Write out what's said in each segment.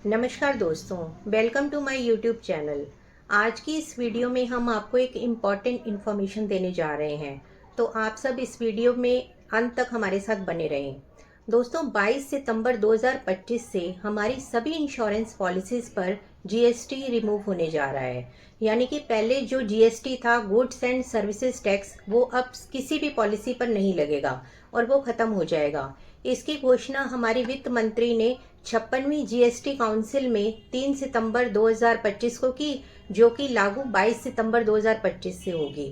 नमस्कार दोस्तों, welcome to my YouTube channel. आज की इस वीडियो में हम आपको एक इम्पॉर्टेंट इन्फॉर्मेशन देने जा रहे हैं, तो आप सब इस वीडियो में अंत तक हमारे साथ बने रहें। दोस्तों, 22 सितंबर 2025 से हमारी सभी इंश्योरेंस पॉलिसीज़ पर जीएसटी रिमूव होने जा रहा है। यानी कि पहले जो जीएसटी था, गुड्स एंड सर्विसेज टैक्स, वो अब किसी भी पॉलिसी पर नहीं लगेगा और वो ख़त्म हो जाएगा। इसकी घोषणा हमारी वित्त मंत्री ने 56वीं जीएसटी काउंसिल में 3 सितंबर 2025 को की, जो कि लागू 22 सितंबर 2025 से होगी।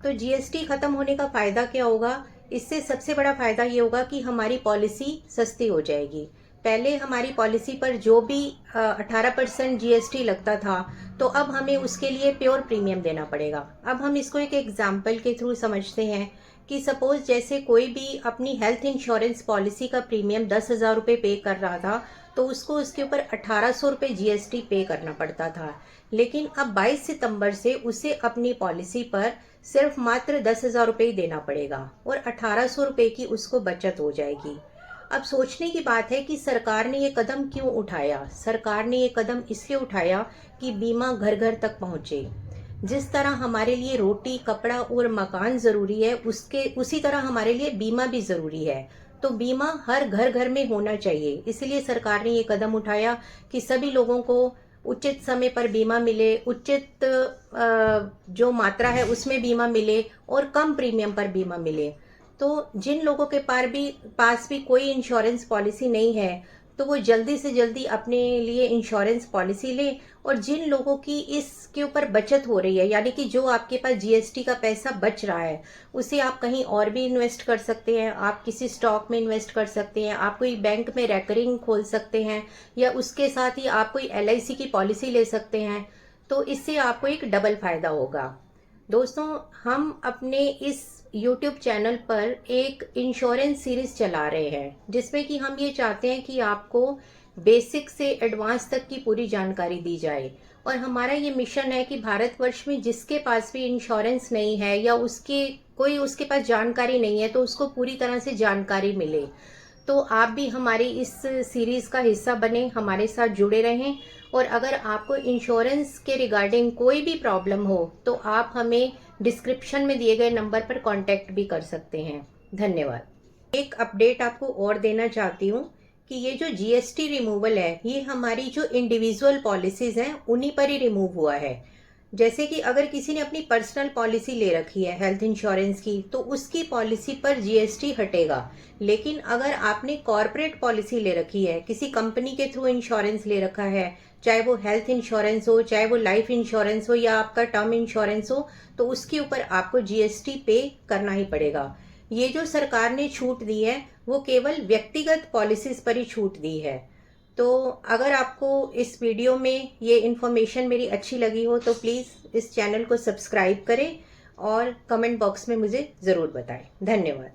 तो जीएसटी खत्म होने का फायदा क्या होगा? इससे सबसे बड़ा फायदा ये होगा कि हमारी पॉलिसी सस्ती हो जाएगी। पहले हमारी पॉलिसी पर जो भी 18% जीएसटी लगता था, तो अब हमें उसके लिए प्योर प्रीमियम देना पड़ेगा। अब हम इसको एक एग्जाम्पल के थ्रू समझते हैं कि सपोज जैसे कोई भी अपनी हेल्थ इंश्योरेंस पॉलिसी का प्रीमियम 10,000 रुपये पे कर रहा था, तो उसको उसके ऊपर 1,800 रुपये जीएसटी पे करना पड़ता था। लेकिन अब 22 सितंबर से उसे अपनी पॉलिसी पर सिर्फ मात्र 10,000 रुपये ही देना पड़ेगा और 1,800 रुपये की उसको बचत हो जाएगी। अब सोचने की बात है कि सरकार ने ये कदम क्यों उठाया। सरकार ने ये कदम इसलिए उठाया कि बीमा घर घर तक पहुंचे। जिस तरह हमारे लिए रोटी, कपड़ा और मकान ज़रूरी है, उसी तरह हमारे लिए बीमा भी ज़रूरी है। तो बीमा हर घर घर में होना चाहिए। इसलिए सरकार ने ये कदम उठाया कि सभी लोगों को उचित समय पर बीमा मिले, उचित जो मात्रा है उसमें बीमा मिले और कम प्रीमियम पर बीमा मिले। तो जिन लोगों के पास भी कोई इंश्योरेंस पॉलिसी नहीं है, तो वो जल्दी से जल्दी अपने लिए इंश्योरेंस पॉलिसी लें। और जिन लोगों की इसके ऊपर बचत हो रही है, यानी कि जो आपके पास जीएसटी का पैसा बच रहा है, उसे आप कहीं और भी इन्वेस्ट कर सकते हैं। आप किसी स्टॉक में इन्वेस्ट कर सकते हैं, आप कोई बैंक में रेकरिंग खोल सकते हैं, या उसके साथ ही आप कोई एलआईसी की पॉलिसी ले सकते हैं। तो इससे आपको एक डबल फायदा होगा। दोस्तों, हम अपने इस YouTube चैनल पर एक इंश्योरेंस सीरीज चला रहे हैं, जिसमें कि हम ये चाहते हैं कि आपको बेसिक से एडवांस तक की पूरी जानकारी दी जाए। और हमारा ये मिशन है कि भारतवर्ष में जिसके पास भी इंश्योरेंस नहीं है या उसके पास जानकारी नहीं है, तो उसको पूरी तरह से जानकारी मिले। तो आप भी हमारी इस सीरीज का हिस्सा बने, हमारे साथ जुड़े रहें। और अगर आपको इंश्योरेंस के रिगार्डिंग कोई भी प्रॉब्लम हो, तो आप हमें डिस्क्रिप्शन में दिए गए नंबर पर कांटेक्ट भी कर सकते हैं। धन्यवाद। एक अपडेट आपको और देना चाहती हूँ कि ये जो जीएसटी रिमूवल है, ये हमारी जो इंडिविजुअल पॉलिसीज हैं उन्हीं पर ही रिमूव हुआ है। जैसे कि अगर किसी ने अपनी पर्सनल पॉलिसी ले रखी है हेल्थ इंश्योरेंस की, तो उसकी पॉलिसी पर जीएसटी हटेगा। लेकिन अगर आपने कॉर्पोरेट पॉलिसी ले रखी है, किसी कंपनी के थ्रू इंश्योरेंस ले रखा है, चाहे वो हेल्थ इंश्योरेंस हो, चाहे वो लाइफ इंश्योरेंस हो, या आपका टर्म इंश्योरेंस हो, तो उसके ऊपर आपको जीएसटी पे करना ही पड़ेगा। ये जो सरकार ने छूट दी है, वो केवल व्यक्तिगत पॉलिसीज पर ही छूट दी है। तो अगर आपको इस वीडियो में ये इन्फॉर्मेशन मेरी अच्छी लगी हो, तो प्लीज़ इस चैनल को सब्सक्राइब करें और कमेंट बॉक्स में मुझे ज़रूर बताएं। धन्यवाद।